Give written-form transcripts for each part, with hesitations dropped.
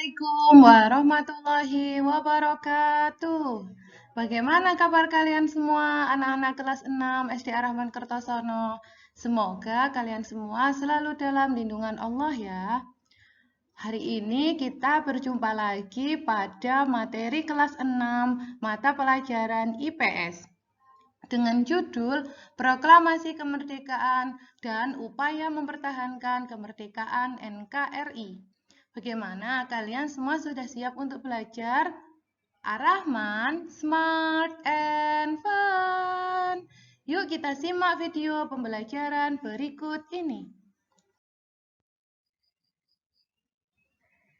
Assalamualaikum warahmatullahi wabarakatuh. Bagaimana kabar kalian semua, anak-anak kelas 6 SD Ar-Rahman Kertosono? Semoga kalian semua selalu dalam lindungan Allah ya. Hari ini kita berjumpa lagi pada materi kelas 6 mata pelajaran IPS dengan judul Proklamasi Kemerdekaan dan Upaya Mempertahankan Kemerdekaan NKRI. Bagaimana kalian semua sudah siap untuk belajar? Ar-Rahman, smart and fun. Yuk kita simak video pembelajaran berikut ini.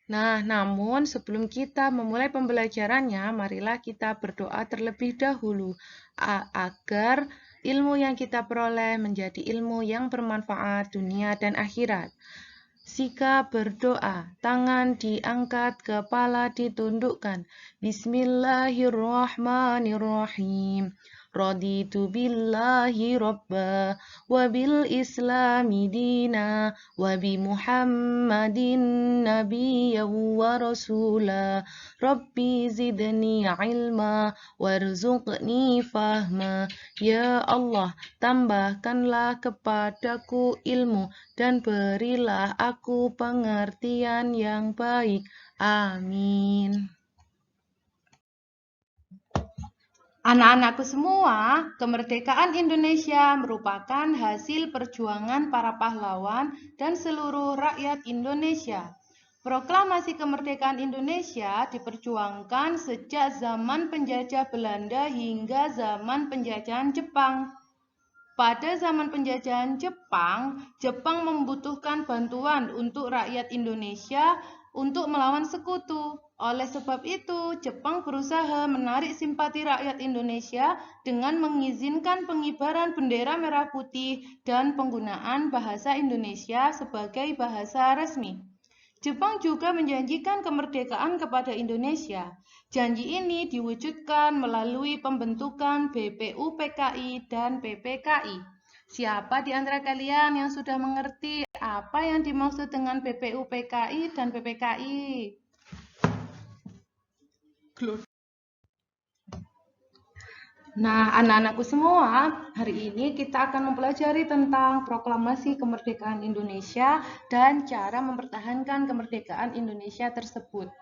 Nah, namun sebelum kita memulai pembelajarannya, marilah kita berdoa terlebih dahulu agar ilmu yang kita peroleh menjadi ilmu yang bermanfaat dunia dan akhirat. Sikap berdoa, tangan diangkat, kepala ditundukkan. Bismillahirrahmanirrahim. Raditu billahi robba, wabil islami dina, wabi muhammadin nabiyya wa rasula. Rabbi zidni ilma, warzuqni fahma. Ya Allah, tambahkanlah kepadaku ilmu dan berilah aku pengertian yang baik. Amin. Anak-anakku semua, kemerdekaan Indonesia merupakan hasil perjuangan para pahlawan dan seluruh rakyat Indonesia. Proklamasi kemerdekaan Indonesia diperjuangkan sejak zaman penjajah Belanda hingga zaman penjajahan Jepang. Pada zaman penjajahan Jepang, Jepang membutuhkan bantuan untuk rakyat Indonesia untuk melawan sekutu. Oleh sebab itu, Jepang berusaha menarik simpati rakyat Indonesia dengan mengizinkan pengibaran bendera merah putih dan penggunaan bahasa Indonesia sebagai bahasa resmi. Jepang juga menjanjikan kemerdekaan kepada Indonesia. Janji ini diwujudkan melalui pembentukan BPUPKI dan PPKI. Siapa di antara kalian yang sudah mengerti apa yang dimaksud dengan BPUPKI dan PPKI? Nah, anak-anakku semua, hari ini kita akan mempelajari tentang proklamasi kemerdekaan Indonesia dan cara mempertahankan kemerdekaan Indonesia tersebut.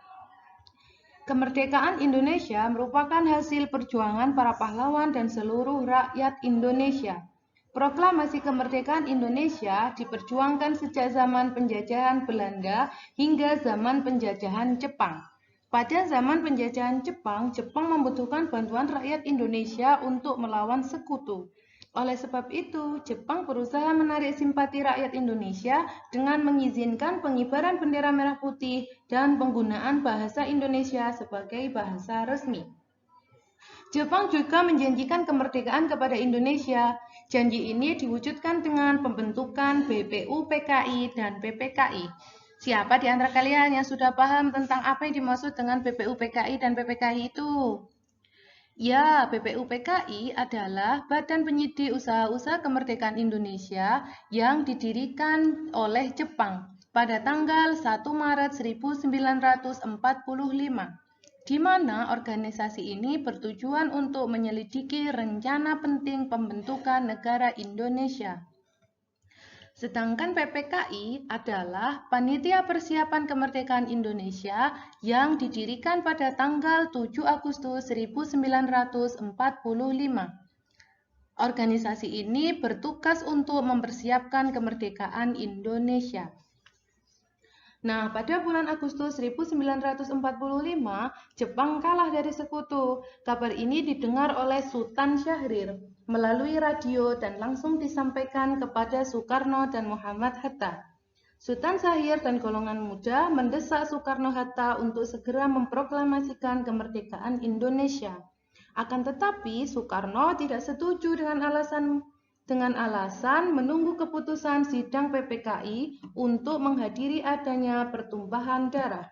Kemerdekaan Indonesia merupakan hasil perjuangan para pahlawan dan seluruh rakyat Indonesia. Proklamasi kemerdekaan Indonesia diperjuangkan sejak zaman penjajahan Belanda hingga zaman penjajahan Jepang. Pada zaman penjajahan Jepang, Jepang membutuhkan bantuan rakyat Indonesia untuk melawan sekutu. Oleh sebab itu, Jepang berusaha menarik simpati rakyat Indonesia dengan mengizinkan pengibaran bendera merah putih dan penggunaan bahasa Indonesia sebagai bahasa resmi. Jepang juga menjanjikan kemerdekaan kepada Indonesia. Janji ini diwujudkan dengan pembentukan BPUPKI dan PPKI. Siapa di antara kalian yang sudah paham tentang apa yang dimaksud dengan BPUPKI dan PPKI itu? Ya, BPUPKI adalah Badan Penyidik Usaha-Usaha Kemerdekaan Indonesia yang didirikan oleh Jepang pada tanggal 1 Maret 1945, di mana organisasi ini bertujuan untuk menyelidiki rencana penting pembentukan negara Indonesia. Sedangkan PPKI adalah Panitia Persiapan Kemerdekaan Indonesia yang didirikan pada tanggal 7 Agustus 1945. Organisasi ini bertugas untuk mempersiapkan kemerdekaan Indonesia. Nah, pada bulan Agustus 1945, Jepang kalah dari sekutu. Kabar ini didengar oleh Sultan Syahrir melalui radio dan langsung disampaikan kepada Soekarno dan Muhammad Hatta. Sultan Syahrir dan golongan muda mendesak Soekarno-Hatta untuk segera memproklamasikan kemerdekaan Indonesia. Akan tetapi, Soekarno tidak setuju dengan alasan menunggu keputusan sidang PPKI untuk menghadiri adanya pertumpahan darah.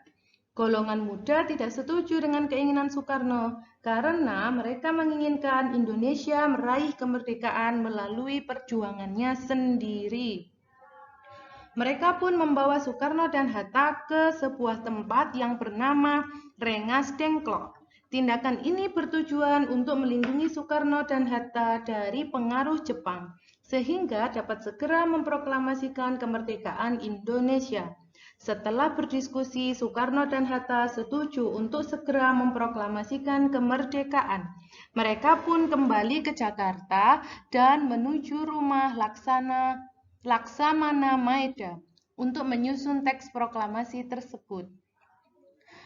Golongan muda tidak setuju dengan keinginan Soekarno karena mereka menginginkan Indonesia meraih kemerdekaan melalui perjuangannya sendiri. Mereka pun membawa Soekarno dan Hatta ke sebuah tempat yang bernama Rengas Dengklok. Tindakan ini bertujuan untuk melindungi Soekarno dan Hatta dari pengaruh Jepang, sehingga dapat segera memproklamasikan kemerdekaan Indonesia. Setelah berdiskusi, Soekarno dan Hatta setuju untuk segera memproklamasikan kemerdekaan. Mereka pun kembali ke Jakarta dan menuju rumah Laksamana Maeda untuk menyusun teks proklamasi tersebut.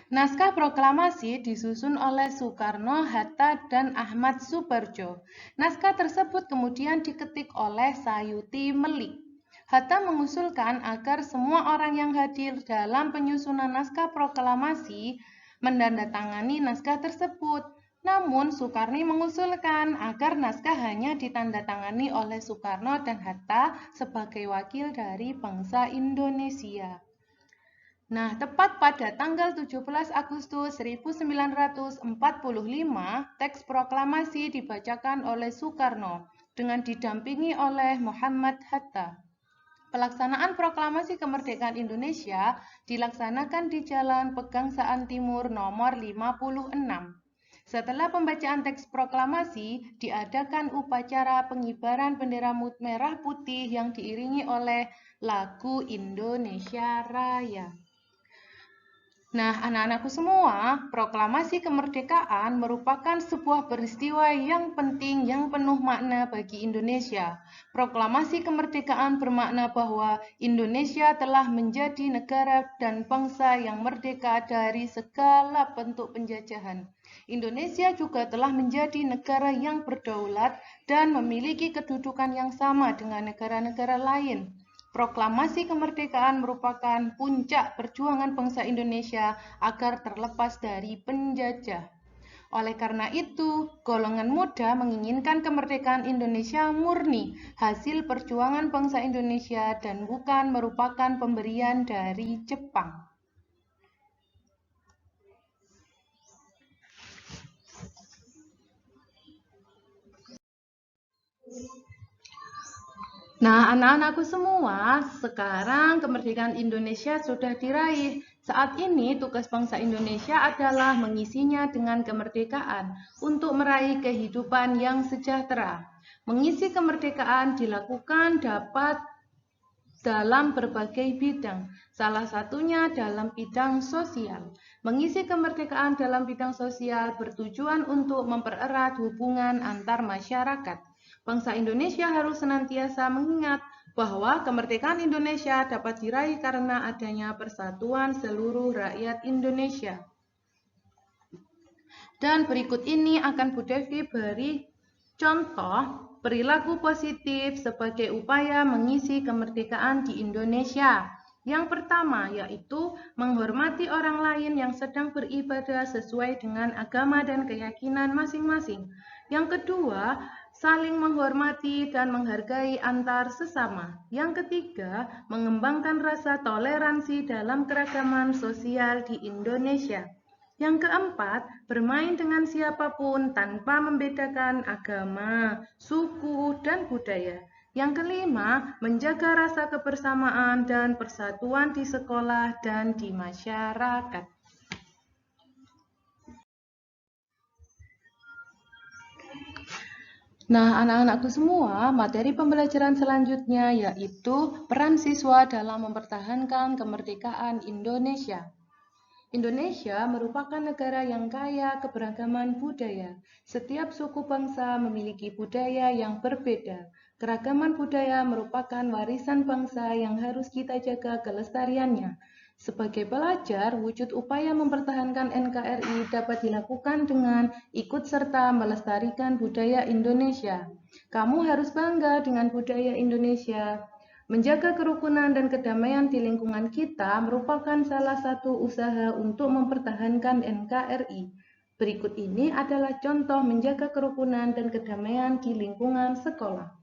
Naskah proklamasi disusun oleh Soekarno, Hatta, dan Ahmad Suparjo. Naskah tersebut kemudian diketik oleh Sayuti Melik. Hatta mengusulkan agar semua orang yang hadir dalam penyusunan naskah proklamasi menandatangani naskah tersebut. Namun, Soekarno mengusulkan agar naskah hanya ditandatangani oleh Soekarno dan Hatta sebagai wakil dari bangsa Indonesia. Nah, tepat pada tanggal 17 Agustus 1945, teks proklamasi dibacakan oleh Soekarno dengan didampingi oleh Muhammad Hatta. Pelaksanaan proklamasi kemerdekaan Indonesia dilaksanakan di Jalan Pegangsaan Timur nomor 56. Setelah pembacaan teks proklamasi, diadakan upacara pengibaran bendera merah putih yang diiringi oleh lagu Indonesia Raya. Nah, anak-anakku semua, proklamasi kemerdekaan merupakan sebuah peristiwa yang penting yang penuh makna bagi Indonesia. Proklamasi kemerdekaan bermakna bahwa Indonesia telah menjadi negara dan bangsa yang merdeka dari segala bentuk penjajahan. Indonesia juga telah menjadi negara yang berdaulat dan memiliki kedudukan yang sama dengan negara-negara lain. Proklamasi kemerdekaan merupakan puncak perjuangan bangsa Indonesia agar terlepas dari penjajah. Oleh karena itu, golongan muda menginginkan kemerdekaan Indonesia murni, hasil perjuangan bangsa Indonesia dan bukan merupakan pemberian dari Jepang. Nah, anak-anakku semua, sekarang kemerdekaan Indonesia sudah diraih. Saat ini tugas bangsa Indonesia adalah mengisinya dengan kemerdekaan untuk meraih kehidupan yang sejahtera. Mengisi kemerdekaan dilakukan dapat dalam berbagai bidang, salah satunya dalam bidang sosial. Mengisi kemerdekaan dalam bidang sosial bertujuan untuk mempererat hubungan antar masyarakat. Bangsa Indonesia harus senantiasa mengingat bahwa kemerdekaan Indonesia dapat diraih karena adanya persatuan seluruh rakyat Indonesia. Dan berikut ini akan Bu Devi beri contoh perilaku positif sebagai upaya mengisi kemerdekaan di Indonesia. Yang pertama yaitu menghormati orang lain yang sedang beribadah sesuai dengan agama dan keyakinan masing-masing. Yang kedua, saling menghormati dan menghargai antar sesama. Yang ketiga, mengembangkan rasa toleransi dalam keragaman sosial di Indonesia. Yang keempat, bermain dengan siapapun tanpa membedakan agama, suku, dan budaya. Yang kelima, menjaga rasa kebersamaan dan persatuan di sekolah dan di masyarakat. Nah, anak-anakku semua, materi pembelajaran selanjutnya yaitu peran siswa dalam mempertahankan kemerdekaan Indonesia. Indonesia merupakan negara yang kaya keberagaman budaya. Setiap suku bangsa memiliki budaya yang berbeda. Keragaman budaya merupakan warisan bangsa yang harus kita jaga kelestariannya. Sebagai pelajar, wujud upaya mempertahankan NKRI dapat dilakukan dengan ikut serta melestarikan budaya Indonesia. Kamu harus bangga dengan budaya Indonesia. Menjaga kerukunan dan kedamaian di lingkungan kita merupakan salah satu usaha untuk mempertahankan NKRI. Berikut ini adalah contoh menjaga kerukunan dan kedamaian di lingkungan sekolah.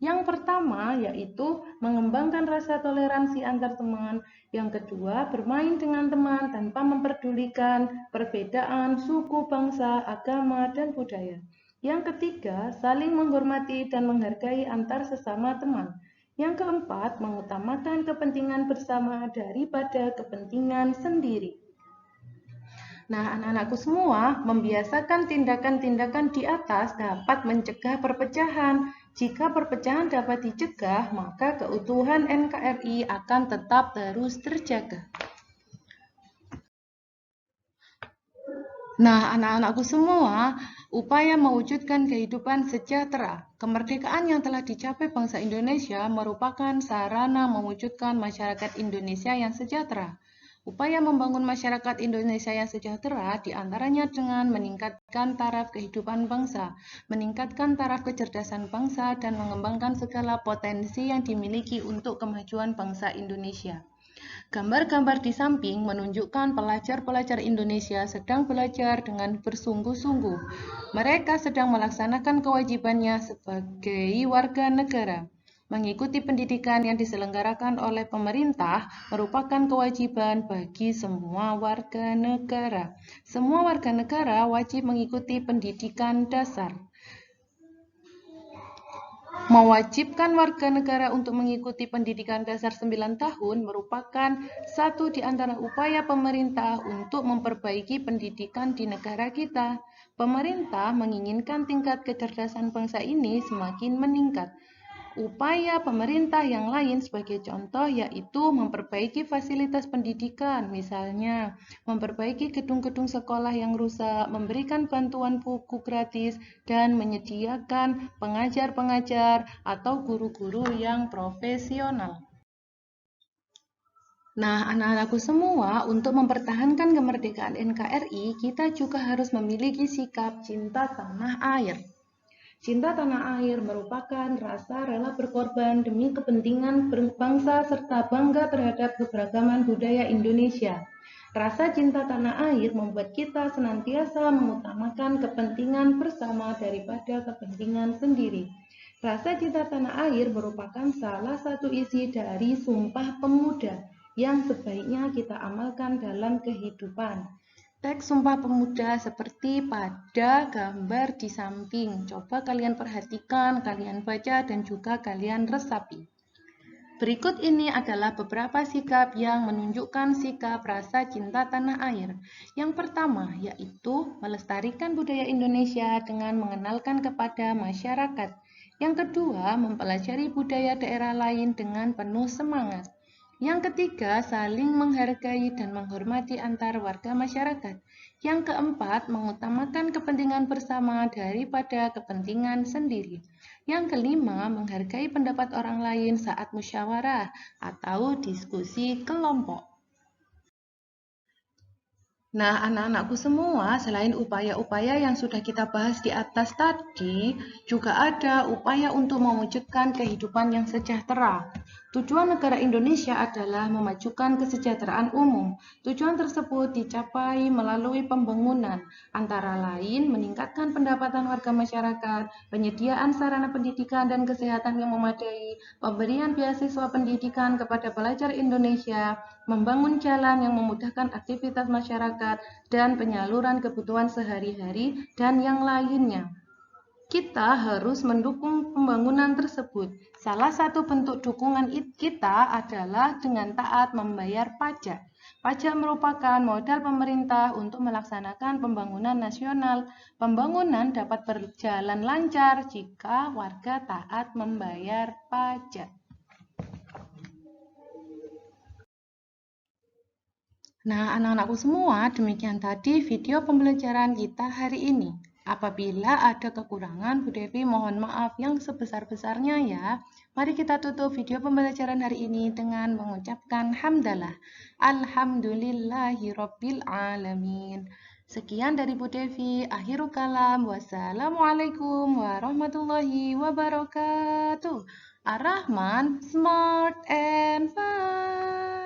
Yang pertama yaitu mengembangkan rasa toleransi antar teman. Yang kedua, bermain dengan teman tanpa memperdulikan perbedaan suku, bangsa, agama, dan budaya. Yang ketiga, saling menghormati dan menghargai antar sesama teman. Yang keempat, mengutamakan kepentingan bersama daripada kepentingan sendiri. Nah, anak-anakku semua, membiasakan tindakan-tindakan di atas dapat mencegah perpecahan. Jika perpecahan dapat dicegah, maka keutuhan NKRI akan tetap terus terjaga. Nah, anak-anakku semua, upaya mewujudkan kehidupan sejahtera. Kemerdekaan yang telah dicapai bangsa Indonesia merupakan sarana mewujudkan masyarakat Indonesia yang sejahtera. Upaya membangun masyarakat Indonesia yang sejahtera diantaranya dengan meningkatkan taraf kehidupan bangsa, meningkatkan taraf kecerdasan bangsa, dan mengembangkan segala potensi yang dimiliki untuk kemajuan bangsa Indonesia. Gambar-gambar di samping menunjukkan pelajar-pelajar Indonesia sedang belajar dengan bersungguh-sungguh. Mereka sedang melaksanakan kewajibannya sebagai warga negara. Mengikuti pendidikan yang diselenggarakan oleh pemerintah merupakan kewajiban bagi semua warga negara. Semua warga negara wajib mengikuti pendidikan dasar. Mewajibkan warga negara untuk mengikuti pendidikan dasar 9 tahun merupakan satu di antara upaya pemerintah untuk memperbaiki pendidikan di negara kita. Pemerintah menginginkan tingkat kecerdasan bangsa ini semakin meningkat. Upaya pemerintah yang lain sebagai contoh yaitu memperbaiki fasilitas pendidikan, misalnya memperbaiki gedung-gedung sekolah yang rusak, memberikan bantuan buku gratis, dan menyediakan pengajar-pengajar atau guru-guru yang profesional. Nah, anak-anakku semua, untuk mempertahankan kemerdekaan NKRI, kita juga harus memiliki sikap cinta tanah air. Cinta tanah air merupakan rasa rela berkorban demi kepentingan bangsa serta bangga terhadap keberagaman budaya Indonesia. Rasa cinta tanah air membuat kita senantiasa mengutamakan kepentingan bersama daripada kepentingan sendiri. Rasa cinta tanah air merupakan salah satu isi dari Sumpah Pemuda yang sebaiknya kita amalkan dalam kehidupan. Teks Sumpah Pemuda seperti pada gambar di samping. Coba kalian perhatikan, kalian baca, dan juga kalian resapi. Berikut ini adalah beberapa sikap yang menunjukkan sikap rasa cinta tanah air. Yang pertama, yaitu melestarikan budaya Indonesia dengan mengenalkan kepada masyarakat. Yang kedua, mempelajari budaya daerah lain dengan penuh semangat. Yang ketiga, saling menghargai dan menghormati antar warga masyarakat. Yang keempat, mengutamakan kepentingan bersama daripada kepentingan sendiri. Yang kelima, menghargai pendapat orang lain saat musyawarah atau diskusi kelompok. Nah, anak-anakku semua, selain upaya-upaya yang sudah kita bahas di atas tadi, juga ada upaya untuk mewujudkan kehidupan yang sejahtera. Tujuan negara Indonesia adalah memajukan kesejahteraan umum. Tujuan tersebut dicapai melalui pembangunan, antara lain meningkatkan pendapatan warga masyarakat, penyediaan sarana pendidikan dan kesehatan yang memadai, pemberian beasiswa pendidikan kepada pelajar Indonesia, membangun jalan yang memudahkan aktivitas masyarakat, dan penyaluran kebutuhan sehari-hari, dan yang lainnya. Kita harus mendukung pembangunan tersebut. Salah satu bentuk dukungan kita adalah dengan taat membayar pajak. Pajak merupakan modal pemerintah untuk melaksanakan pembangunan nasional. Pembangunan dapat berjalan lancar jika warga taat membayar pajak. Nah, anak-anakku semua, demikian tadi video pembelajaran kita hari ini. Apabila ada kekurangan, Bu Devi mohon maaf yang sebesar-besarnya ya. Mari kita tutup video pembelajaran hari ini dengan mengucapkan hamdalah. Alhamdulillahirabbil alamin. Sekian dari Bu Devi. Akhirul kalam. Wassalamualaikum warahmatullahi wabarakatuh. Ar-Rahman, smart and fun.